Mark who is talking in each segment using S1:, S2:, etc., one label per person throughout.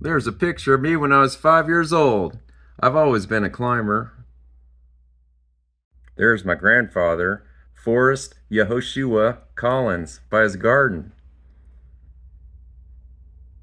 S1: There's a picture of me when I was 5 years old. I've always been a climber. There's my grandfather, Forrest Yehoshua Collins, by his garden.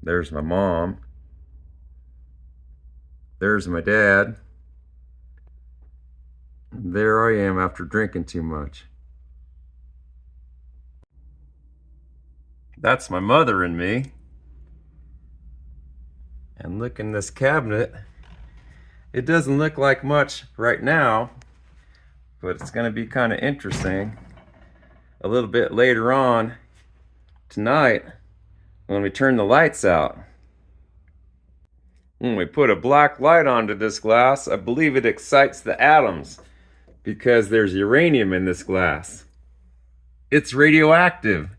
S1: There's my mom. There's my dad. There I am after drinking too much. That's my mother and me. And look in this cabinet. It doesn't look like much right now, but it's going to be kind of interesting a little bit later on tonight when we turn the lights out. When we put a black light onto this glass, I believe it excites the atoms because there's uranium in this glass. It's radioactive.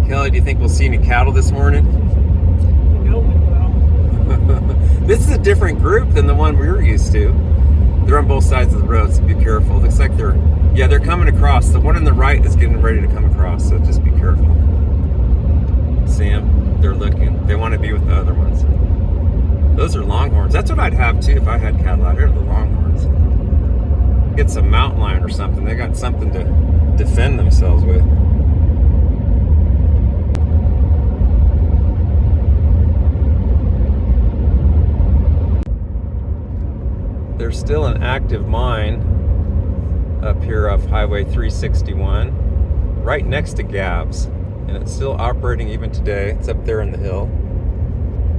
S1: Kellie, do you think we'll see any cattle this morning?
S2: You know we will.
S1: This is a different group than the one we were used to. They're on both sides of the road, so be careful. Looks like they're coming across. The one on the right is getting ready to come across, so just be careful. See them? They're looking. They want to be with the other ones. Those are longhorns. That's what I'd have too if I had cattle out here, the longhorns. Get some mountain lion or something. They got something to defend themselves with. There's still an active mine up here off Highway 361, right next to Gabbs, and it's still operating even today. It's up there in the hill.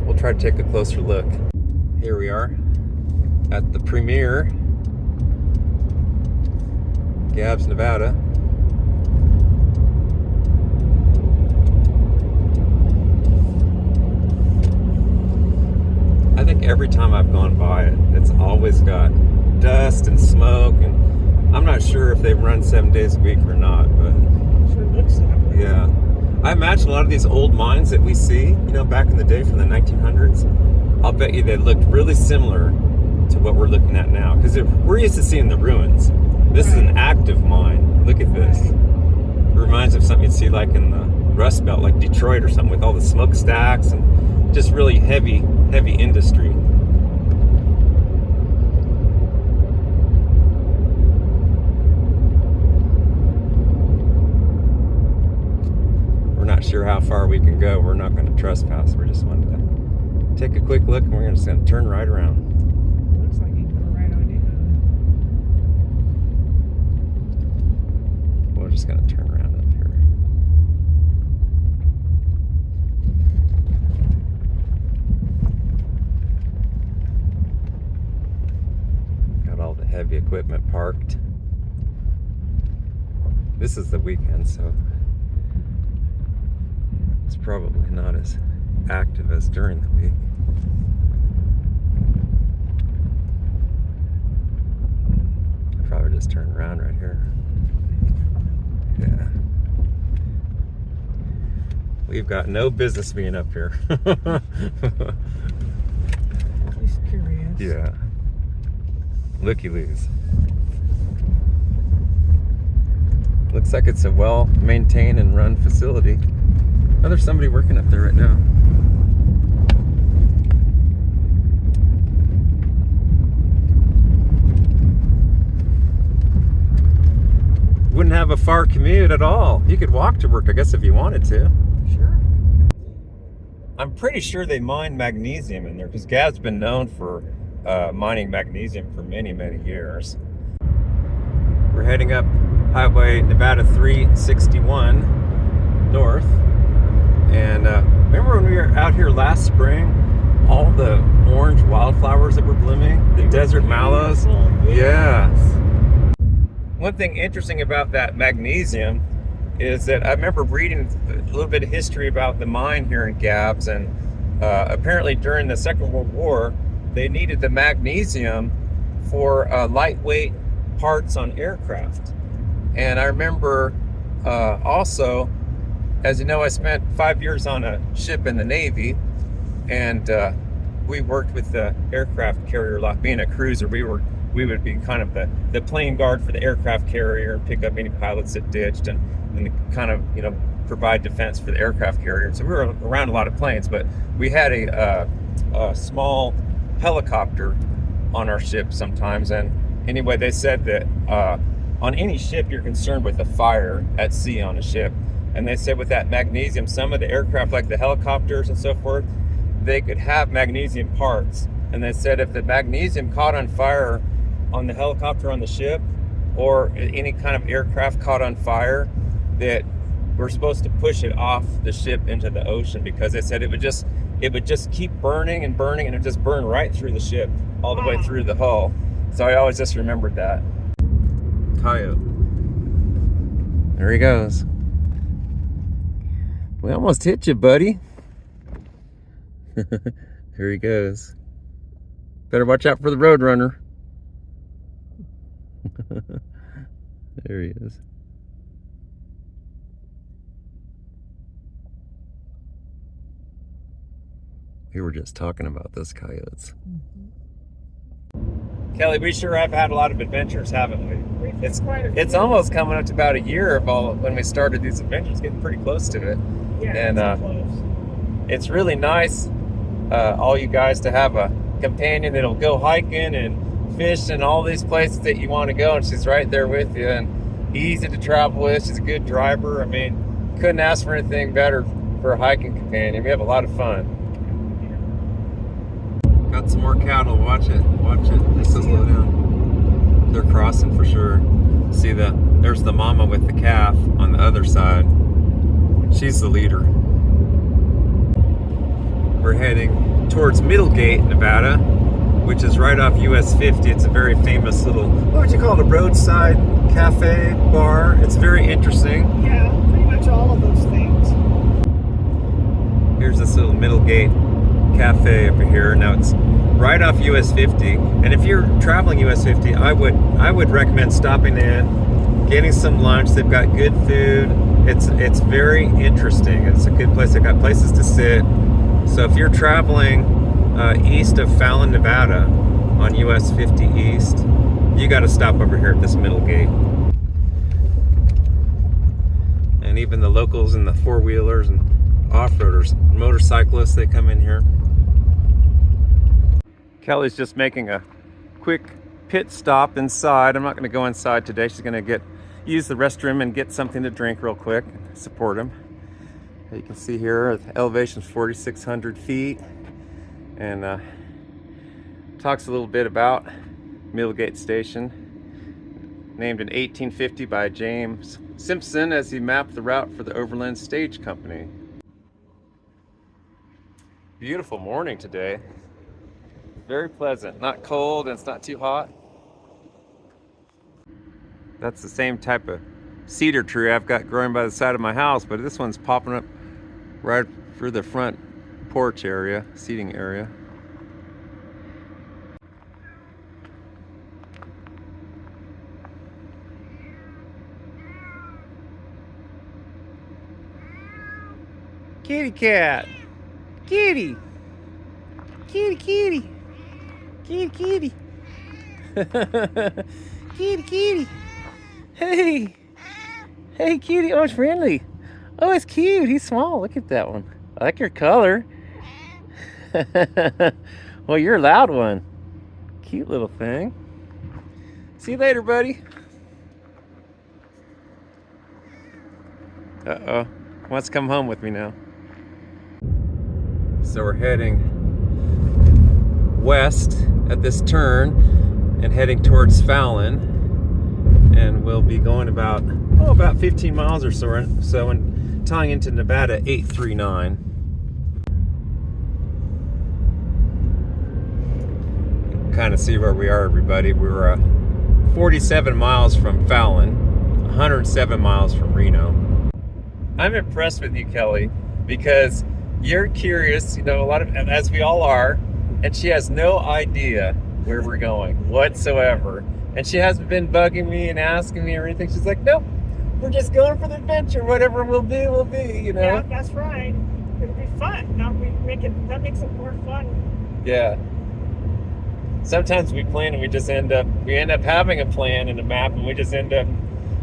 S1: We'll try to take a closer look. Here we are at the Premier, Gabbs, Nevada. I think every time I've gone by it, it's always got dust and smoke, and I'm not sure if they run 7 days a week or not, but
S2: Sure looks that way.
S1: yeah. I imagine a lot of these old mines that we see, back in the day from the 1900s, I'll bet you they looked really similar to what we're looking at now, because we're used to seeing the ruins. This is an active mine. Look at this. It reminds of something you'd see like in the Rust Belt, like Detroit or something, with all the smokestacks and just really heavy industry. We're not sure how far we can go. We're not going to trespass. We just wanted to take a quick look, and we're just going to turn right around.
S2: Looks like you put a right idea.
S1: just gonna turn around up here. Got all the heavy equipment parked. This is the weekend, so it's probably not as active as during the week. I'll probably just turn around right here. Yeah. We've got no business being up here.
S2: Just curious.
S1: Yeah. Looky-loos. Looks like it's a well-maintained and run facility. Oh, there's somebody working up there right now. Wouldn't have a far commute at all. You could walk to work, I guess, if you wanted to.
S2: Sure.
S1: I'm pretty sure they mine magnesium in there because Gab's been known for mining magnesium for many, many years. We're heading up Highway Nevada 361 north. And remember when we were out here last spring? All the orange wildflowers that were blooming? The desert mallows? Yeah. One thing interesting about that magnesium is that I remember reading a little bit of history about the mine here in Gabbs, and apparently during the Second World War, they needed the magnesium for lightweight parts on aircraft. And I remember also, as you know, I spent 5 years on a ship in the Navy, and we worked with the aircraft carrier a lot. Being a cruiser, we would be kind of the plane guard for the aircraft carrier and pick up any pilots that ditched and kind of, you know, provide defense for the aircraft carrier. So we were around a lot of planes, but we had a small helicopter on our ship sometimes. And anyway, they said that on any ship, you're concerned with a fire at sea on a ship. And they said with that magnesium, some of the aircraft, like the helicopters and so forth, they could have magnesium parts. And they said if the magnesium caught on fire on the helicopter on the ship, or any kind of aircraft caught on fire, that we're supposed to push it off the ship into the ocean, because they said it would just keep burning and burning, and it would just burn right through the ship, all the way through the hull. So I always just remembered that. Coyote. There he goes. We almost hit you, buddy. Here he goes. Better watch out for the roadrunner. There he is. We were just talking about those coyotes. Kelly, we sure have had a lot of adventures, haven't we? It's almost coming up to about a year of when we started these adventures, getting pretty close to it.
S2: Yeah,
S1: and
S2: close.
S1: It's really nice, all you guys, to have a companion that'll go hiking and fish in all these places that you want to go, and she's right there with you, and easy to travel with. She's a good driver. I mean, couldn't ask for anything better for a hiking companion. We have a lot of fun. Got some more cattle. Watch it. This is slow down. They're crossing for sure. See there's the mama with the calf on the other side. She's the leader. We're heading towards Middlegate, Nevada, which is right off US 50. It's a very famous little, what would you call it, a roadside cafe, bar. It's very interesting.
S2: Yeah, pretty much all of those things.
S1: Here's this little Middlegate cafe over here. Now it's right off US 50, and if you're traveling US 50, I would recommend stopping in, getting some lunch. They've got good food. It's very interesting. It's a good place. They've got places to sit. So if you're traveling east of Fallon, Nevada on US 50 East, you got to stop over here at this Middlegate. And even the locals and the four-wheelers and off-roaders, motorcyclists, they come in here. Kelly's just making a quick pit stop inside. I'm not going to go inside today. She's going to use the restroom and get something to drink real quick. Support him. You can see here the elevation is 4,600 feet, and talks a little bit about Middlegate Station, named in 1850 by James Simpson as he mapped the route for the Overland Stage Company. Beautiful morning today. Very pleasant, not cold and it's not too hot. That's the same type of cedar tree I've got growing by the side of my house, but this one's popping up right through the front porch area, seating area. Kitty cat. Kitty. Kitty, kitty. Kitty, kitty. Kitty, kitty. Hey. Hey, kitty. Oh, it's friendly. Oh, it's cute. He's small. Look at that one. I like your color. Well, you're a loud one. Cute little thing. See you later, buddy. Uh-oh. Wants to come home with me now. So we're heading west at this turn and heading towards Fallon, and we'll be going about 15 miles or so and tying into Nevada 839. Kind of see where we are, everybody. We're 47 miles from Fallon, 107 miles from Reno. I'm impressed with you, Kelly, because you're curious, a lot of, as we all are, and she has no idea where we're going whatsoever. And she hasn't been bugging me and asking me or anything. She's like, nope, we're just going for the adventure. Whatever will be,
S2: Yeah, that's right. It'll be fun. That makes it more fun.
S1: Yeah. Sometimes we plan and we end up having a plan and a map, and we just end up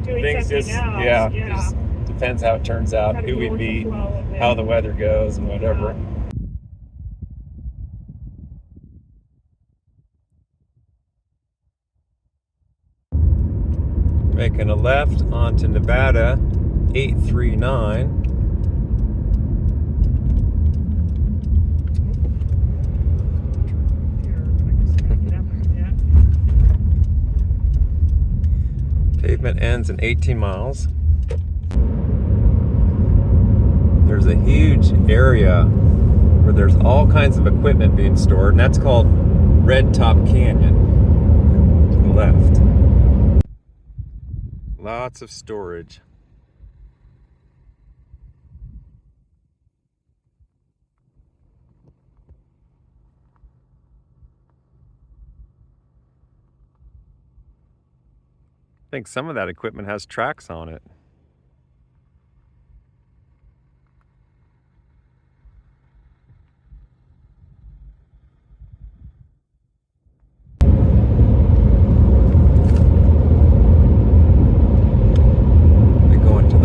S2: Doing
S1: things
S2: something
S1: just
S2: else.
S1: yeah. Just depends how it turns out,
S2: Gotta
S1: who
S2: go
S1: we
S2: with the
S1: meet,
S2: flow of it.
S1: how the weather goes, and whatever. Making a left onto Nevada 839. Pavement ends in 18 miles. There's a huge area where there's all kinds of equipment being stored, and that's called Red Top Canyon to the left. Lots of storage. I think some of that equipment has tracks on it.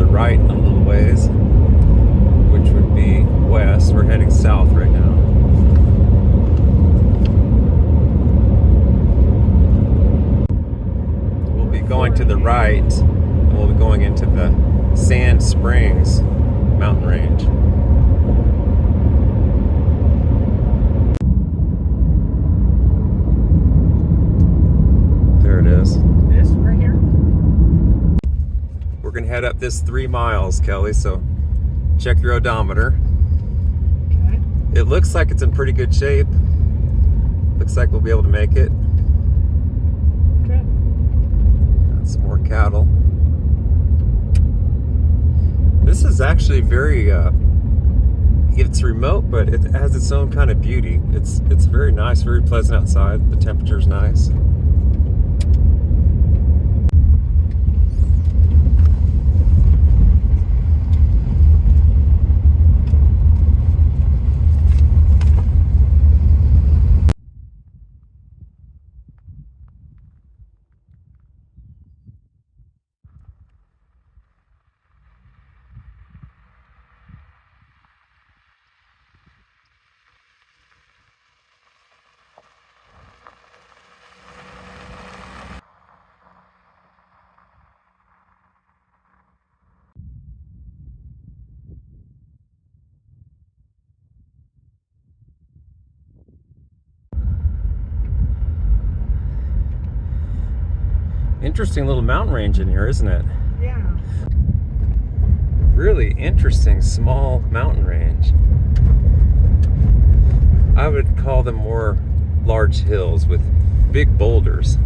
S1: Right a little ways, which would be west. We're heading south right now. We'll be going to the right, and we'll be going into the Sand Springs mountain range. There it is.
S2: This right here?
S1: We're gonna head up this 3 miles, Kelly, so check your odometer.
S2: Okay.
S1: It looks like it's in pretty good shape. Looks like we'll be able to make it.
S2: Good.
S1: That's more cattle. This is actually very, it's remote, but it has its own kind of beauty. It's very nice, very pleasant outside. The temperature's nice. Interesting little mountain range in here, isn't it?
S2: Yeah.
S1: Really interesting small mountain range. I would call them more large hills with big boulders.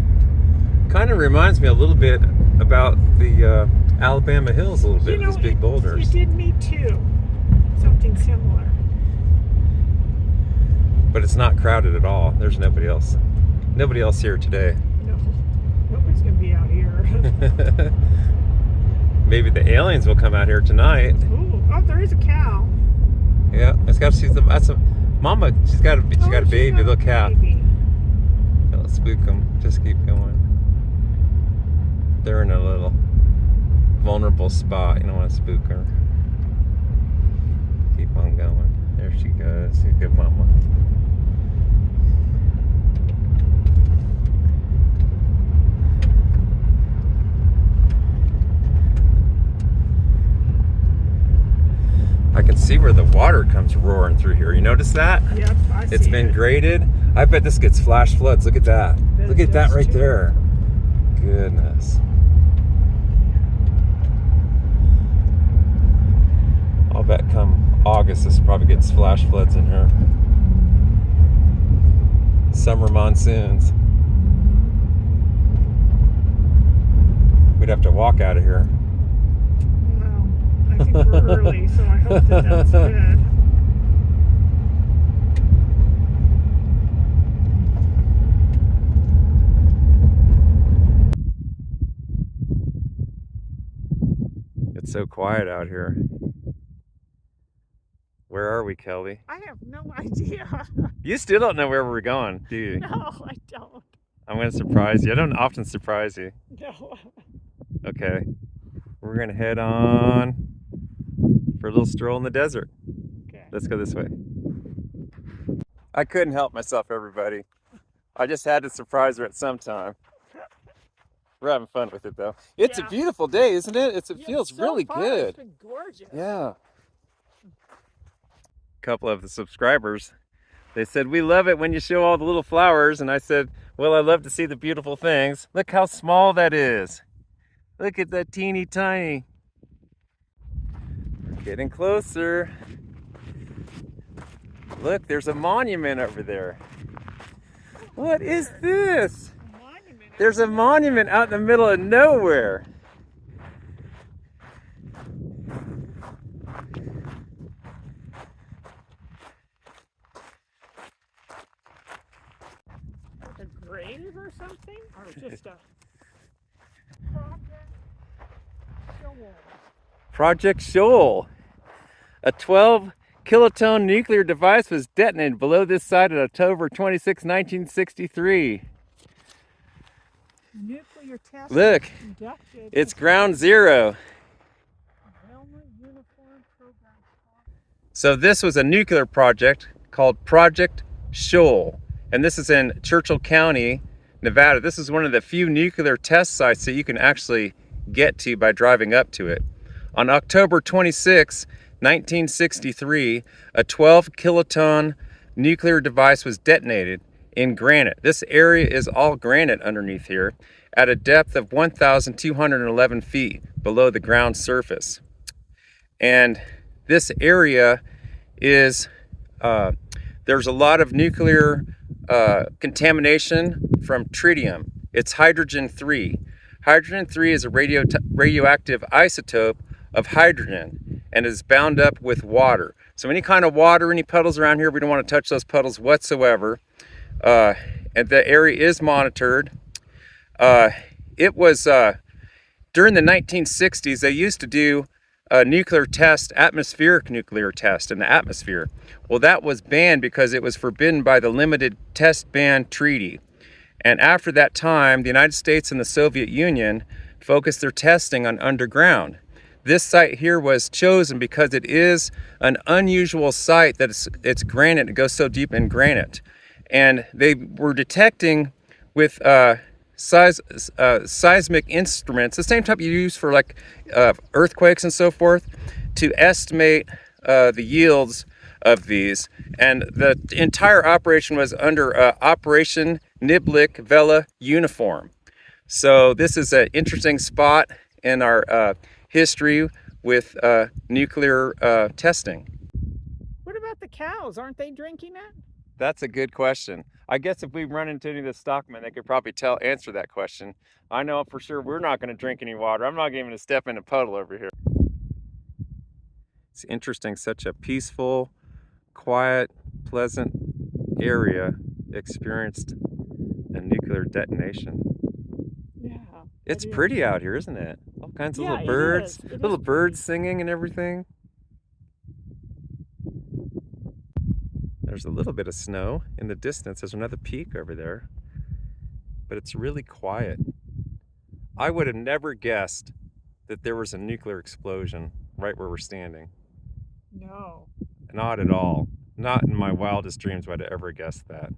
S1: Kind of reminds me a little bit about the Alabama hills a little bit, these big boulders.
S2: It did me too. Something similar.
S1: But it's not crowded at all. There's nobody else. Nobody else here today.
S2: No. Nobody's going to be out here.
S1: Maybe the aliens will come out here tonight.
S2: Ooh. Oh, there is a cow.
S1: Yeah, it's got. That's a mama. She's got a baby, little cow. Don't spook them. Just keep going. They're in a little vulnerable spot. You don't want to spook her. Keep on going. There she goes. Good mama. I can see where the water comes roaring through here. You notice that?
S2: Yep, I see.
S1: It's been graded. I bet this gets flash floods. Look at that. Look at that right there. Goodness. I'll bet come August this probably gets flash floods in here. Summer monsoons. We'd have to walk out of here.
S2: I think we're early, so I hope that's good.
S1: It's so quiet out here. Where are we, Kelly?
S2: I have no idea.
S1: You still don't know where we're going, do you?
S2: No, I don't.
S1: I'm going to surprise you. I don't often surprise you.
S2: No.
S1: Okay. We're going to head on for a little stroll in the desert.
S2: Okay.
S1: Let's go this way. I couldn't help myself, everybody. I just had to surprise her at some time. We're having fun with it, though. It's a beautiful day, isn't it? It feels really good.
S2: It's been gorgeous.
S1: Yeah. A couple of the subscribers, they said, we love it when you show all the little flowers. And I said, well, I love to see the beautiful things. Look how small that is. Look at that teeny tiny. We're getting closer. Look, there's a monument over there. What is this? There's a monument out in the middle of nowhere.
S2: Like a grave or something? Or just a
S1: Project Shoal. A 12 kiloton nuclear device was detonated below this site on October 26, 1963.
S2: Nuclear test.
S1: Look, it's ground zero. So this was a nuclear project called Project Shoal, and this is in Churchill County, Nevada. This is one of the few nuclear test sites that you can actually get to by driving up to it. On October 26, 1963, a 12 kiloton nuclear device was detonated in granite. This area is all granite underneath here at a depth of 1,211 feet below the ground surface. And this area is, there's a lot of nuclear contamination from tritium. It's hydrogen-3. Hydrogen-3 is a radioactive isotope of hydrogen and is bound up with water. So any kind of water, any puddles around here, we don't want to touch those puddles whatsoever. And the area is monitored. It was during the 1960s, they used to do a nuclear test, atmospheric nuclear test in the atmosphere. Well, that was banned because it was forbidden by the Limited Test Ban Treaty. And after that time, the United States and the Soviet Union focused their testing on underground. This site here was chosen because it is an unusual site that it's granite. It goes so deep in granite. And they were detecting with seismic instruments, the same type you use for like earthquakes and so forth, to estimate the yields of these. And the entire operation was under Operation Niblick Vela Uniform. So this is an interesting spot in our history with nuclear testing?
S2: What about the cows? Aren't they drinking it?
S1: That's a good question. I guess if we run into any of the stockmen, they could probably answer that question. I know for sure we're not going to drink any water. I'm not even going to step in a puddle over here. It's interesting, such a peaceful, quiet, pleasant area experienced a nuclear detonation.
S2: Yeah.
S1: It's pretty out here, isn't it? All kinds of
S2: Yeah,
S1: little birds,
S2: it is
S1: little
S2: pretty.
S1: birds singing and everything. There's a little bit of snow in the distance. There's another peak over there, but it's really quiet. I would have never guessed that there was a nuclear explosion right where we're standing.
S2: No.
S1: Not at all. Not in my wildest dreams would I ever guess that.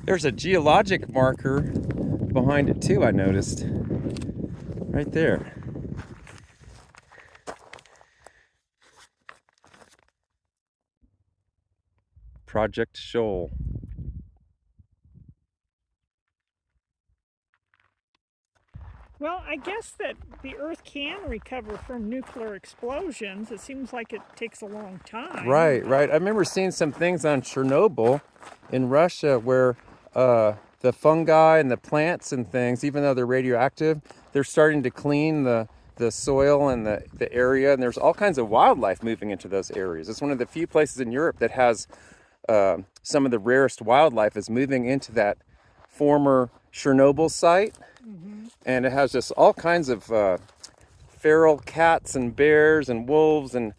S1: There's a geologic marker behind it too, I noticed. Right there. Project Shoal.
S2: Well, I guess that the Earth can recover from nuclear explosions. It seems like it takes a long time.
S1: Right. I remember seeing some things on Chernobyl in Russia where the fungi and the plants and things, even though they're radioactive, they're starting to clean the soil and the area, and there's all kinds of wildlife moving into those areas. It's one of the few places in Europe that has some of the rarest wildlife is moving into that former Chernobyl site.
S2: Mm-hmm.
S1: And it has just all kinds of feral cats and bears and wolves and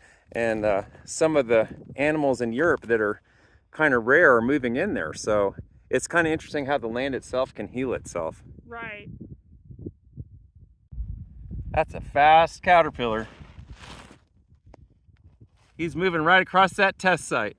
S1: some of the animals in Europe that are kind of rare are moving in there. So it's kind of interesting how the land itself can heal itself.
S2: Right.
S1: That's a fast caterpillar. He's moving right across that test site.